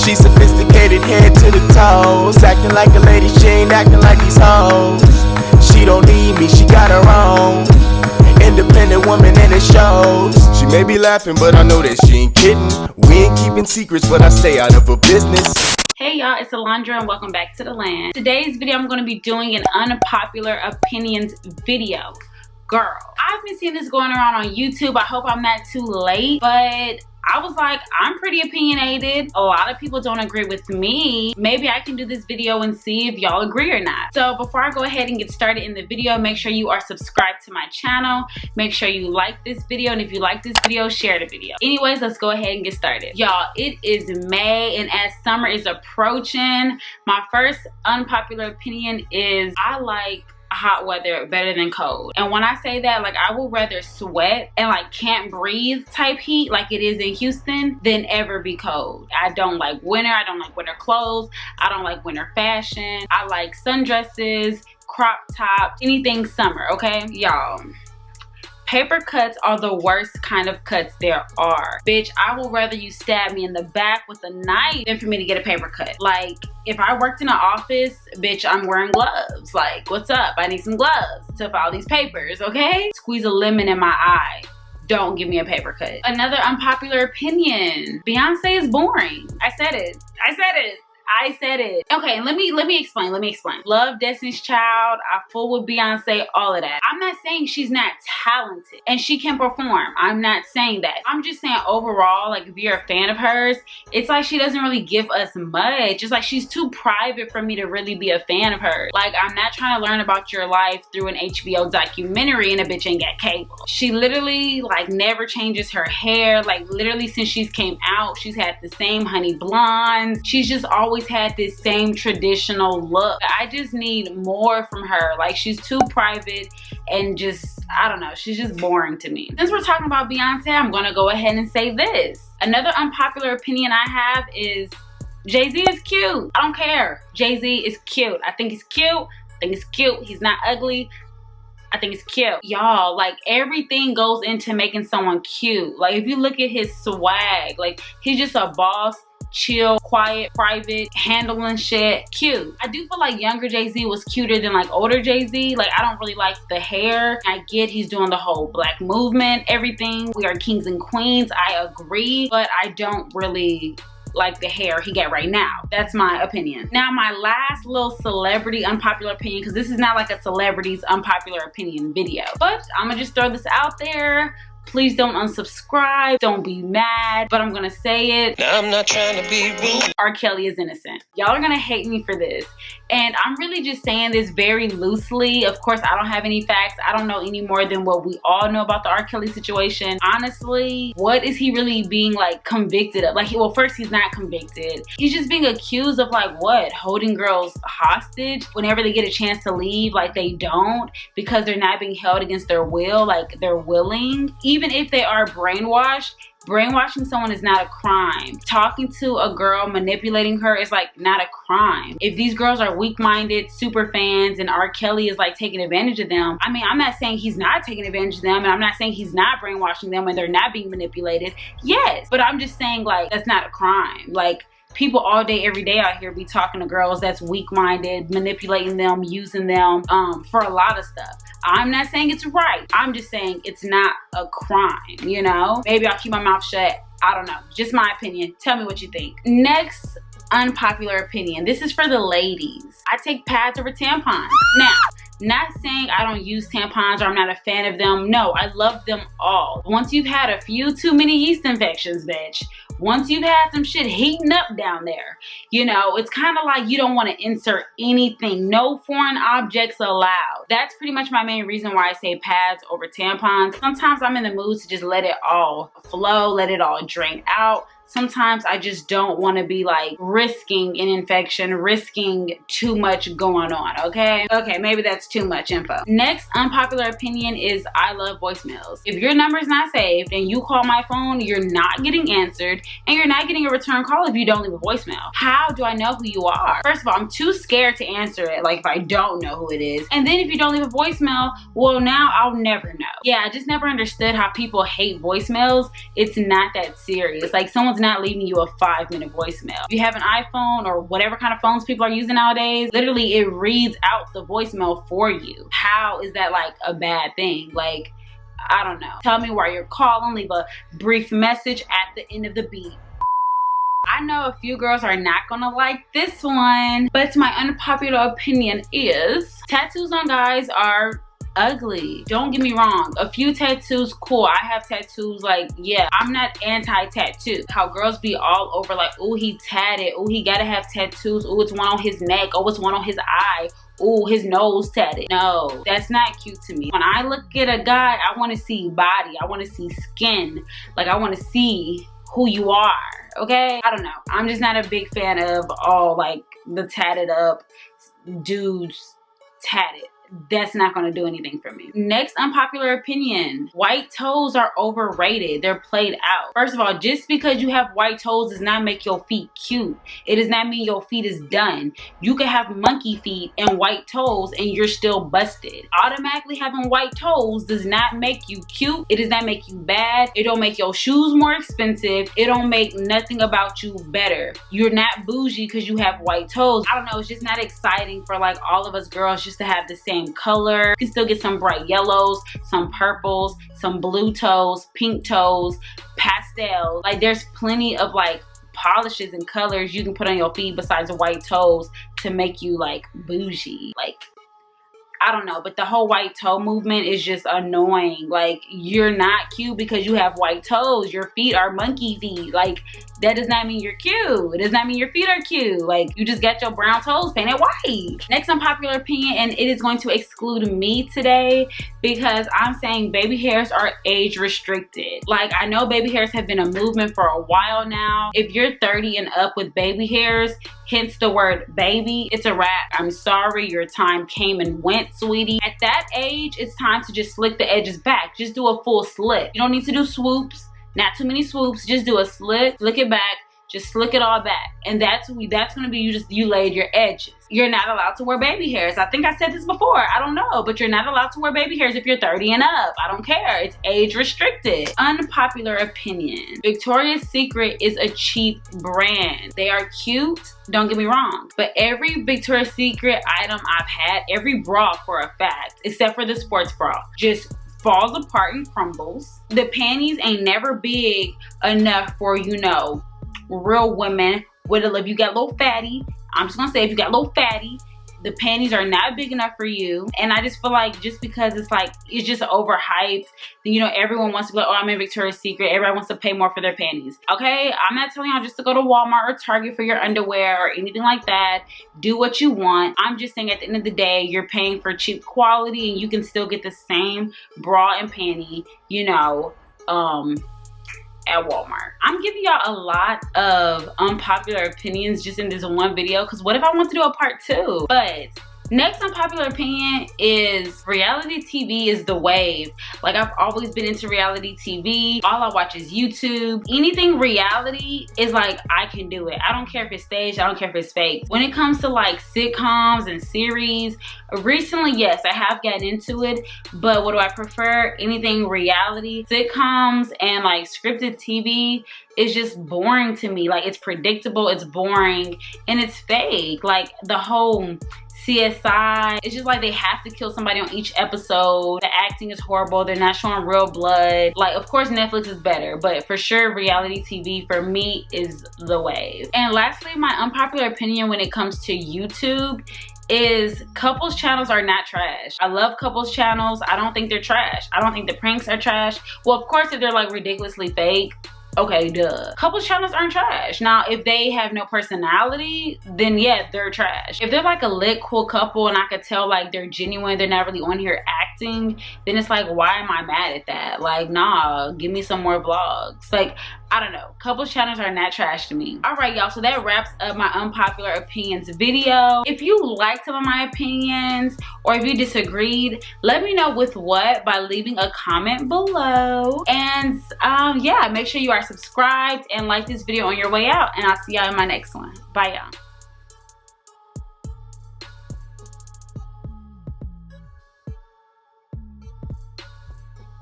She sophisticated head to the toes, acting like a lady, she ain't acting like these hoes. She don't need me, she got her own. Independent woman and it shows. She may be laughing, but I know that she ain't kidding. We ain't keeping secrets, but I stay out of her business. Hey y'all, it's Alondra and welcome back to the land. Today's video, I'm going to be doing an unpopular opinions video. Girl, I've been seeing this going around on YouTube. I hope I'm not too late, but I was like, I'm pretty opinionated. A lot of people don't agree with me. Maybe I can do this video and see if y'all agree or not. So before I go ahead and get started in the video, make sure you are subscribed to my channel. Make sure you like this video, and if you like this video, share the video. Anyways, let's go ahead and get started. Y'all, it is May, and as summer is approaching, my first unpopular opinion is I like hot weather better than cold. And when I say that, like, I will rather sweat and like can't breathe type heat like it is in Houston than ever be cold. I don't like winter. I don't like winter clothes. I don't like winter fashion. I like sundresses, crop tops, anything summer, okay? Y'all, paper cuts are the worst kind of cuts there are. Bitch, I will rather you stab me in the back with a knife than for me to get a paper cut. Like, if I worked in an office, bitch, I'm wearing gloves. Like, what's up? I need some gloves to file these papers, okay? Squeeze a lemon in my eye. Don't give me a paper cut. Another unpopular opinion. Beyonce is boring. I said it. I said it. I said it. Okay, let me explain. Love Destiny's Child. I fool with Beyonce, all of that. I'm not saying she's not talented and she can perform. I'm not saying that. I'm just saying overall, like, if you're a fan of hers, it's like she doesn't really give us much. It's like she's too private for me to really be a fan of hers. Like, I'm not trying to learn about your life through an HBO documentary and a bitch ain't got cable. She literally, like, never changes her hair. Like, literally since she's came out, she's had the same honey blondes. She's just always had this same traditional look. I just need more from her. Like, she's too private and just, I don't know, she's just boring to me. Since we're talking about Beyonce, I'm gonna go ahead and say this. Another unpopular opinion I have is Jay-Z is cute. I don't care. Jay-Z is cute. I think he's cute. I think he's cute. He's not ugly. I think it's cute. Y'all, like, everything goes into making someone cute. Like, if you look at his swag, like, he's just a boss. Chill, quiet, private, handling shit, cute. I do feel like younger Jay-Z was cuter than like older Jay-Z. Like, I don't really like the hair. I get he's doing the whole black movement, everything. We are kings and queens, I agree, but I don't really like the hair he got right now. That's my opinion. Now, my last little celebrity unpopular opinion, because this is not like a celebrity's unpopular opinion video, but I'm gonna just throw this out there. Please don't unsubscribe. Don't be mad, but I'm gonna say it. Now, I'm not trying to be rude. R. Kelly is innocent. Y'all are gonna hate me for this. And I'm really just saying this very loosely. Of course, I don't have any facts. I don't know any more than what we all know about the R. Kelly situation. Honestly, what is he really being like convicted of? Like, well, first, he's not convicted. He's just being accused of like what? Holding girls hostage whenever they get a chance to leave. Like, they don't, because they're not being held against their will. Like, they're willing. Even if they are brainwashed, brainwashing someone is not a crime. Talking to a girl, manipulating her is like not a crime. If these girls are weak-minded super fans and R. Kelly is like taking advantage of them, I mean, I'm not saying he's not taking advantage of them, and I'm not saying he's not brainwashing them and they're not being manipulated. Yes, but I'm just saying, like, that's not a crime. Like, people all day, every day out here be talking to girls that's weak-minded, manipulating them, using them for a lot of stuff. I'm not saying it's right. I'm just saying it's not a crime, you know? Maybe I'll keep my mouth shut. I don't know. Just my opinion. Tell me what you think. Next unpopular opinion. This is for the ladies. I take pads over tampons. Now, not saying I don't use tampons or I'm not a fan of them. No, I love them all. Once you've had a few too many yeast infections, bitch, once you've had some shit heating up down there, you know, it's kind of like you don't want to insert anything. No foreign objects allowed. That's pretty much my main reason why I say pads over tampons. Sometimes I'm in the mood to just let it all flow, let it all drain out. Sometimes I just don't want to be like risking an infection, risking too much going on, okay? Okay, maybe that's too much info. Next unpopular opinion is I love voicemails. If your number's not saved and you call my phone, you're not getting answered and you're not getting a return call if you don't leave a voicemail. How do I know who you are? First of all, I'm too scared to answer it, like if I don't know who it is. And then if you don't leave a voicemail, well, now I'll never know. Yeah, I just never understood how people hate voicemails. It's not that serious. Like, someone's not leaving you a 5-minute voicemail. If you have an iPhone or whatever kind of phones people are using nowadays, literally it reads out the voicemail for you. How is that like a bad thing? Like, I don't know. Tell me why you're calling, leave a brief message at the end of the beat. I know a few girls are not gonna like this one, but my unpopular opinion is tattoos on guys are ugly. Don't get me wrong, a few tattoos, cool. I have tattoos, like, yeah, I'm not anti-tattoo. How girls be all over like, oh, he tatted, oh, he gotta have tattoos, oh, it's one on his neck, oh, it's one on his eye, oh, his nose tatted. No, that's not cute to me. When I look at a guy, I want to see body, I want to see skin, like I want to see who you are. Okay, I don't know, I'm just not a big fan of all like the tatted up dudes tatted. That's not going to do anything for me. Next unpopular opinion, white toes are overrated. They're played out. First of all, just because you have white toes does not make your feet cute. It does not mean your feet is done. You can have monkey feet and white toes and you're still busted. Automatically having white toes does not make you cute. It does not make you bad. It don't make your shoes more expensive. It don't make nothing about you better. You're not bougie because you have white toes. I don't know, it's just not exciting for like all of us girls just to have the same color. You can still get some bright yellows, some purples, some blue toes, pink toes, pastels. Like there's plenty of like polishes and colors you can put on your feet besides the white toes to make you like bougie. Like, I don't know, but the whole white toe movement is just annoying. Like, you're not cute because you have white toes. Your feet are monkey feet. Like, that does not mean you're cute. It does not mean your feet are cute. Like, you just got your brown toes painted white. Next unpopular opinion, and it is going to exclude me today because I'm saying baby hairs are age restricted. Like, I know baby hairs have been a movement for a while now. If you're 30 and up with baby hairs, hence the word baby, it's a wrap. I'm sorry, your time came and went, sweetie. At that age, it's time to just slick the edges back. Just do a full slick. You don't need to do swoops. Not too many swoops. Just do a slick, flick it back. Just slick it all back. And that's gonna be you laid your edges. You're not allowed to wear baby hairs. I think I said this before. I don't know, but you're not allowed to wear baby hairs if you're 30 and up. I don't care. It's age restricted. Unpopular opinion. Victoria's Secret is a cheap brand. They are cute, don't get me wrong, but every Victoria's Secret item I've had, every bra for a fact, except for the sports bra, just falls apart and crumbles. The panties ain't never big enough for, you know, real women with if you got little fatty, I'm just gonna say if you got little fatty, the panties are not big enough for you. And I just feel like just because it's like, it's just overhyped, you know, everyone wants to be like, oh, I'm in Victoria's Secret. Everyone wants to pay more for their panties. Okay, I'm not telling y'all just to go to Walmart or Target for your underwear or anything like that. Do what you want. I'm just saying at the end of the day, you're paying for cheap quality and you can still get the same bra and panty, you know, at Walmart. I'm giving y'all a lot of unpopular opinions just in this one video because what if I want to do a part 2? But next unpopular opinion is reality TV is the wave. Like, I've always been into reality TV. All I watch is YouTube. Anything reality is like, I can do it. I don't care if it's staged. I don't care if it's fake. When it comes to like sitcoms and series, recently, yes, I have gotten into it, but what do I prefer? Anything reality. Sitcoms and like scripted TV is just boring to me. Like, it's predictable, it's boring, and it's fake. Like, the whole CSI, it's just like they have to kill somebody on each episode. The acting is horrible. They're not showing real blood. Like, of course Netflix is better, but for sure reality TV for me is the wave. And lastly, my unpopular opinion when it comes to YouTube is couples channels are not trash. I love couples channels. I don't think they're trash. I don't think the pranks are trash. Well, of course, if they're like ridiculously fake, okay, duh. Couples channels aren't trash. Now, if they have no personality, then yeah, they're trash. If they're like a lit, cool couple and I could tell like they're genuine, they're not really on here acting, then it's like, why am I mad at that? Like, nah, give me some more vlogs. Like, I don't know. Couples channels are not trash to me. All right, y'all, so that wraps up my unpopular opinions video. If you liked some of my opinions or if you disagreed, let me know with what by leaving a comment below. And yeah, make sure you are subscribed and like this video on your way out, and I'll see y'all in my next one. Bye, y'all.